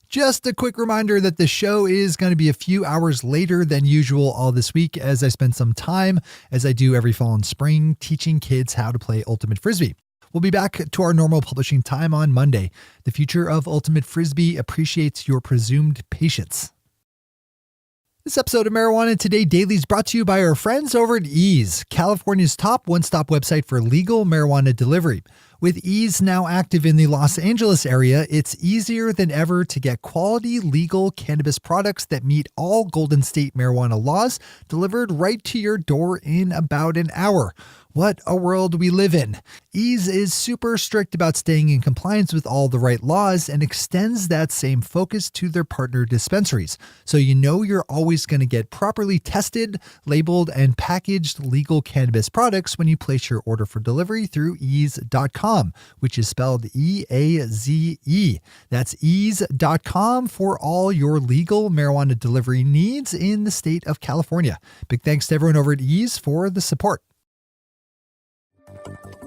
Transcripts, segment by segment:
Just a quick reminder that the show is going to be a few hours later than usual all this week as I spend some time, as I do every fall and spring, teaching kids how to play Ultimate Frisbee. We'll be back to our normal publishing time on Monday. The future of Ultimate Frisbee appreciates your presumed patience. This episode of Marijuana Today Daily is brought to you by our friends over at Ease, California's top one-stop website for legal marijuana delivery. With Ease now active in the Los Angeles area, it's easier than ever to get quality legal cannabis products that meet all Golden State marijuana laws delivered right to your door in about an hour. What a world we live in. Ease is super strict about staying in compliance with all the right laws and extends that same focus to their partner dispensaries. So you know you're always going to get properly tested, labeled, and packaged legal cannabis products when you place your order for delivery through ease.com, which is spelled E-A-Z-E. That's ease.com for all your legal marijuana delivery needs in the state of California. Big thanks to everyone over at Ease for the support.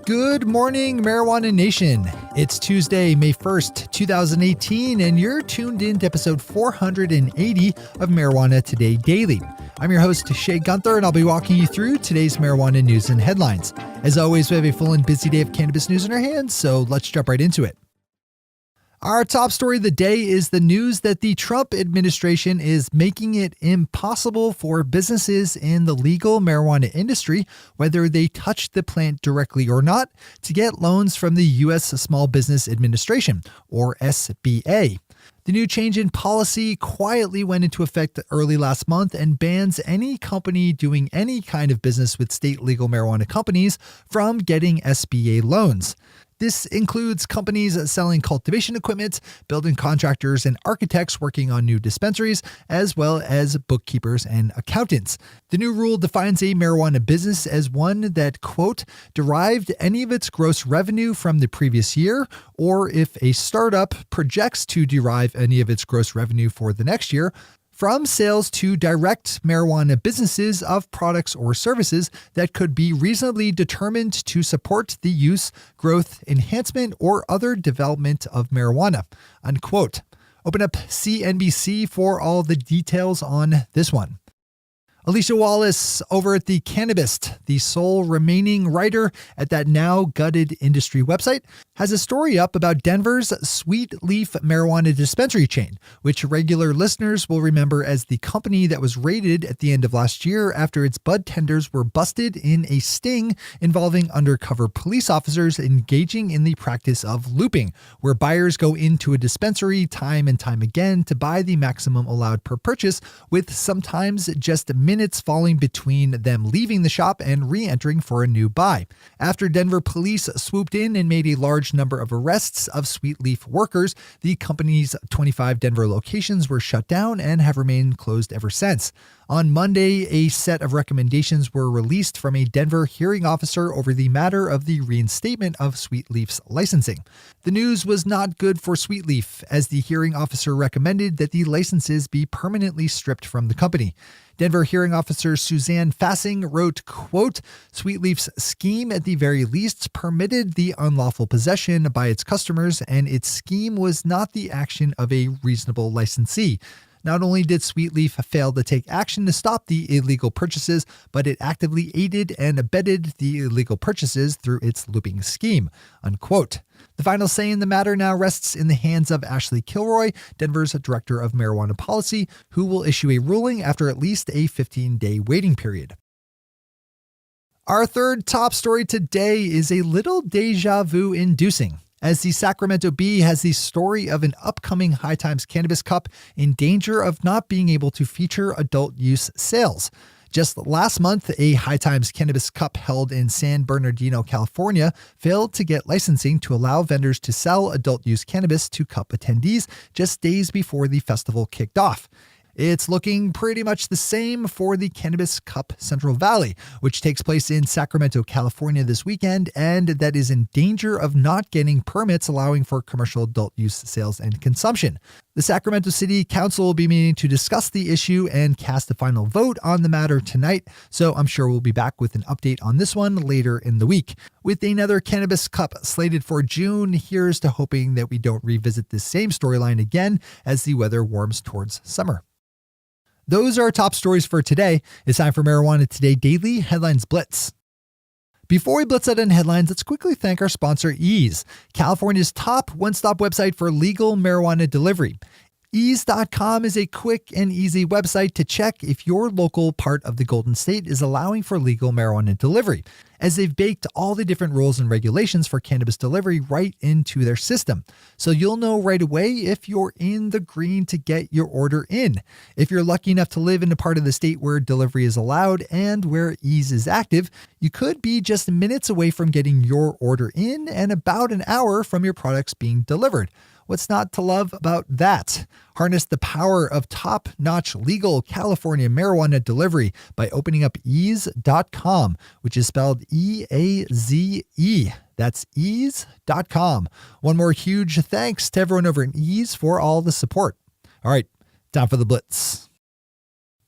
Good morning, Marijuana Nation. It's Tuesday, May 1st, 2018, and you're tuned in to episode 480 of Marijuana Today Daily. I'm your host, Shay Gunther, and I'll be walking you through today's marijuana news and headlines. As always, we have a full and busy day of cannabis news in our hands, so let's jump right into it. Our top story of the day is the news that the Trump administration is making it impossible for businesses in the legal marijuana industry, whether they touch the plant directly or not, to get loans from the U.S. Small Business Administration, or SBA. The new change in policy quietly went into effect early last month and bans any company doing any kind of business with state legal marijuana companies from getting SBA loans. This includes companies selling cultivation equipment, building contractors and architects working on new dispensaries, as well as bookkeepers and accountants. The new rule defines a marijuana business as one that, quote, derived any of its gross revenue from the previous year, or if a startup projects to derive any of its gross revenue for the next year, from sales to direct marijuana businesses of products or services that could be reasonably determined to support the use, growth, enhancement, or other development of marijuana, unquote. Open up CNBC for all the details on this one. Alicia Wallace over at The Cannabist, the sole remaining writer at that now gutted industry website, has a story up about Denver's Sweet Leaf marijuana dispensary chain, which regular listeners will remember as the company that was raided at the end of last year after its bud tenders were busted in a sting involving undercover police officers engaging in the practice of looping, where buyers go into a dispensary time and time again to buy the maximum allowed per purchase, with sometimes just minutes falling between them leaving the shop and re-entering for a new buy. After Denver police swooped in and made a large number of arrests of Sweet Leaf workers, the company's 25 Denver locations were shut down and have remained closed ever since. On Monday, a set of recommendations were released from a Denver hearing officer over the matter of the reinstatement of Sweet Leaf's licensing. The news was not good for Sweet Leaf, as the hearing officer recommended that the licenses be permanently stripped from the company. Denver hearing officer Suzanne Fassing wrote, quote, Sweet Leaf's scheme at the very least permitted the unlawful possession by its customers, and its scheme was not the action of a reasonable licensee. Not only did Sweet Leaf fail to take action to stop the illegal purchases, but it actively aided and abetted the illegal purchases through its looping scheme, unquote. The final say in the matter now rests in the hands of Ashley Kilroy, Denver's Director of Marijuana Policy, who will issue a ruling after at least a 15-day waiting period. Our third top story today is a little deja vu inducing, as the Sacramento Bee has the story of an upcoming High Times Cannabis Cup in danger of not being able to feature adult use sales. Just last month, a High Times Cannabis Cup held in San Bernardino, California, failed to get licensing to allow vendors to sell adult use cannabis to cup attendees just days before the festival kicked off. It's looking pretty much the same for the Cannabis Cup Central Valley, which takes place in Sacramento, California this weekend, and that is in danger of not getting permits allowing for commercial adult use sales and consumption. The Sacramento City Council will be meeting to discuss the issue and cast a final vote on the matter tonight, so I'm sure we'll be back with an update on this one later in the week. With another Cannabis Cup slated for June, here's to hoping that we don't revisit this same storyline again as the weather warms towards summer. Those are our top stories for today. It's time for Marijuana Today Daily Headlines Blitz. Before we blitz out in headlines, let's quickly thank our sponsor, Ease, California's top one-stop website for legal marijuana delivery. Ease.com is a quick and easy website to check if your local part of the Golden State is allowing for legal marijuana delivery, as they've baked all the different rules and regulations for cannabis delivery right into their system. So you'll know right away if you're in the green to get your order in. If you're lucky enough to live in a part of the state where delivery is allowed and where Ease is active, you could be just minutes away from getting your order in and about an hour from your products being delivered. What's not to love about that? Harness the power of top-notch legal California marijuana delivery by opening up ease.com, which is spelled E-A-Z-E. That's ease.com. One more huge thanks to everyone over at Ease for all the support. All right, time for the blitz.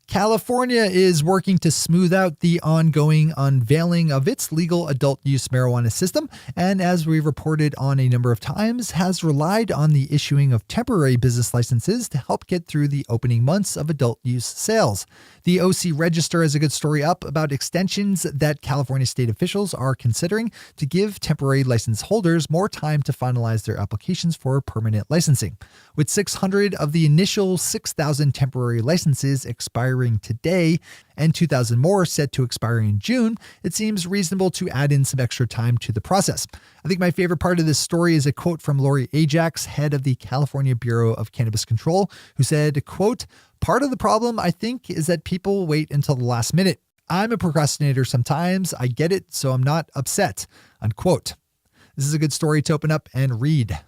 California is working to smooth out the ongoing unveiling of its legal adult use marijuana system, and as we reported on a number of times, has relied on the issuing of temporary business licenses to help get through the opening months of adult use sales. The OC Register has a good story up about extensions that California state officials are considering to give temporary license holders more time to finalize their applications for permanent licensing. With 600 of the initial 6,000 temporary licenses expiring today and 2,000 more set to expire in June, it seems reasonable to add in some extra time to the process. I think my favorite part of this story is a quote from Lori Ajax, head of the California Bureau of Cannabis Control, who said, quote, "Part of the problem, I think, is that people wait until the last minute. I'm a procrastinator sometimes. I get it, so I'm not upset," unquote. This is a good story to open up and read.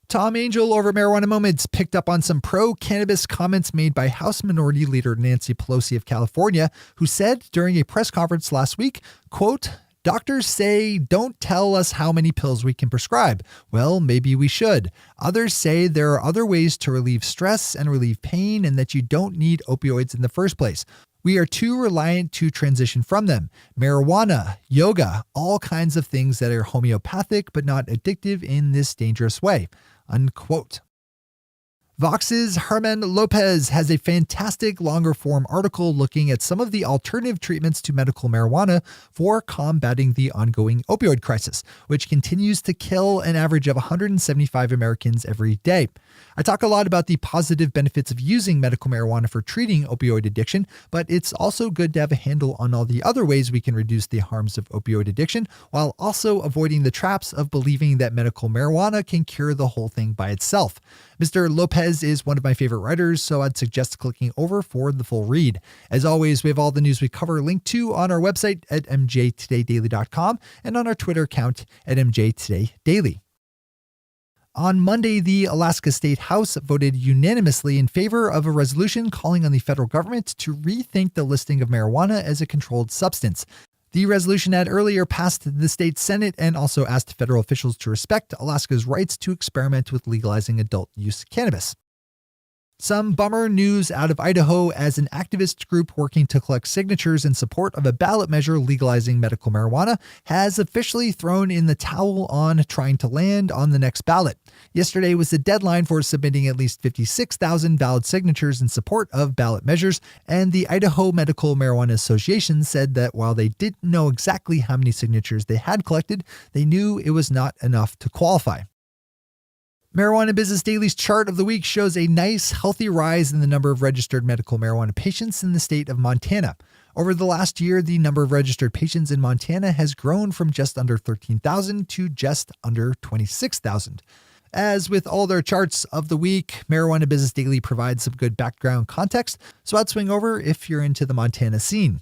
Tom Angel over Marijuana Moments picked up on some pro-cannabis comments made by House Minority Leader Nancy Pelosi of California, who said during a press conference last week, quote, "Doctors say, don't tell us how many pills we can prescribe. Well, maybe we should. Others say there are other ways to relieve stress and relieve pain and that you don't need opioids in the first place. We are too reliant to transition from them. Marijuana, yoga, all kinds of things that are homeopathic but not addictive in this dangerous way," unquote. Vox's Herman Lopez has a fantastic longer form article looking at some of the alternative treatments to medical marijuana for combating the ongoing opioid crisis, which continues to kill an average of 175 Americans every day. I talk a lot about the positive benefits of using medical marijuana for treating opioid addiction, but it's also good to have a handle on all the other ways we can reduce the harms of opioid addiction while also avoiding the traps of believing that medical marijuana can cure the whole thing by itself. Mr. Lopez is one of my favorite writers, so I'd suggest clicking over for the full read. As always, we have all the news we cover linked to on our website at mjtodaydaily.com and on our Twitter account at mjtodaydaily. On Monday, the Alaska State House voted unanimously in favor of a resolution calling on the federal government to rethink the listing of marijuana as a controlled substance. The resolution had earlier passed the state Senate and also asked federal officials to respect Alaska's rights to experiment with legalizing adult use cannabis. Some bummer news out of Idaho as an activist group working to collect signatures in support of a ballot measure legalizing medical marijuana has officially thrown in the towel on trying to land on the next ballot. Yesterday was the deadline for submitting at least 56,000 valid signatures in support of ballot measures, and the Idaho Medical Marijuana Association said that while they didn't know exactly how many signatures they had collected, they knew it was not enough to qualify. Marijuana Business Daily's chart of the week shows a nice, healthy rise in the number of registered medical marijuana patients in the state of Montana. Over the last year, the number of registered patients in Montana has grown from just under 13,000 to just under 26,000. As with all their charts of the week, Marijuana Business Daily provides some good background context, so I'd swing over if you're into the Montana scene.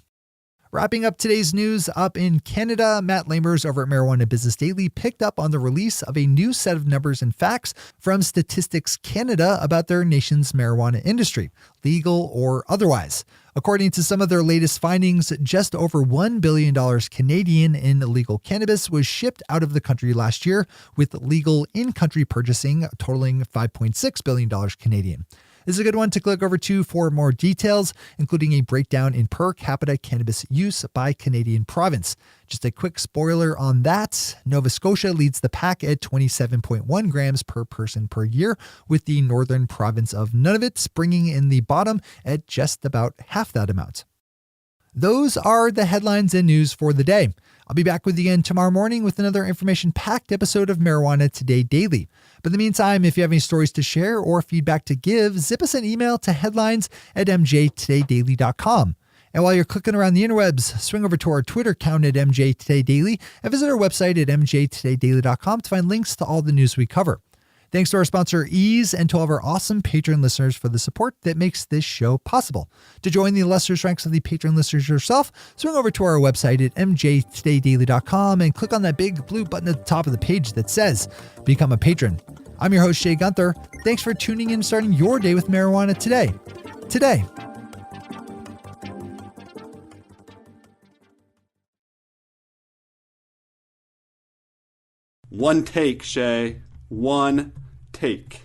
Wrapping up today's news, up in Canada, Matt Lamers over at Marijuana Business Daily picked up on the release of a new set of numbers and facts from Statistics Canada about their nation's marijuana industry, legal or otherwise. According to some of their latest findings, just over $1 billion Canadian in illegal cannabis was shipped out of the country last year, with legal in-country purchasing totaling $5.6 billion Canadian. This is a good one to click over to for more details, including a breakdown in per capita cannabis use by Canadian province. Just a quick spoiler on that, Nova Scotia leads the pack at 27.1 grams per person per year, with the northern province of Nunavut bringing in the bottom at just about half that amount. Those are the headlines and news for the day. I'll be back with you again tomorrow morning with another information-packed episode of Marijuana Today Daily. But in the meantime, if you have any stories to share or feedback to give, zip us an email to headlines@mjtodaydaily.com. And while you're clicking around the interwebs, swing over to our Twitter account at mjtodaydaily and visit our website at mjtodaydaily.com to find links to all the news we cover. Thanks to our sponsor, Ease, and to all of our awesome Patreon listeners for the support that makes this show possible. To join the illustrious ranks of the Patreon listeners yourself, swing over to our website at mjtodaydaily.com and click on that big blue button at the top of the page that says, Become a Patron. I'm your host, Shay Gunther. Thanks for tuning in and starting your day with marijuana today. One take, Shay. One take.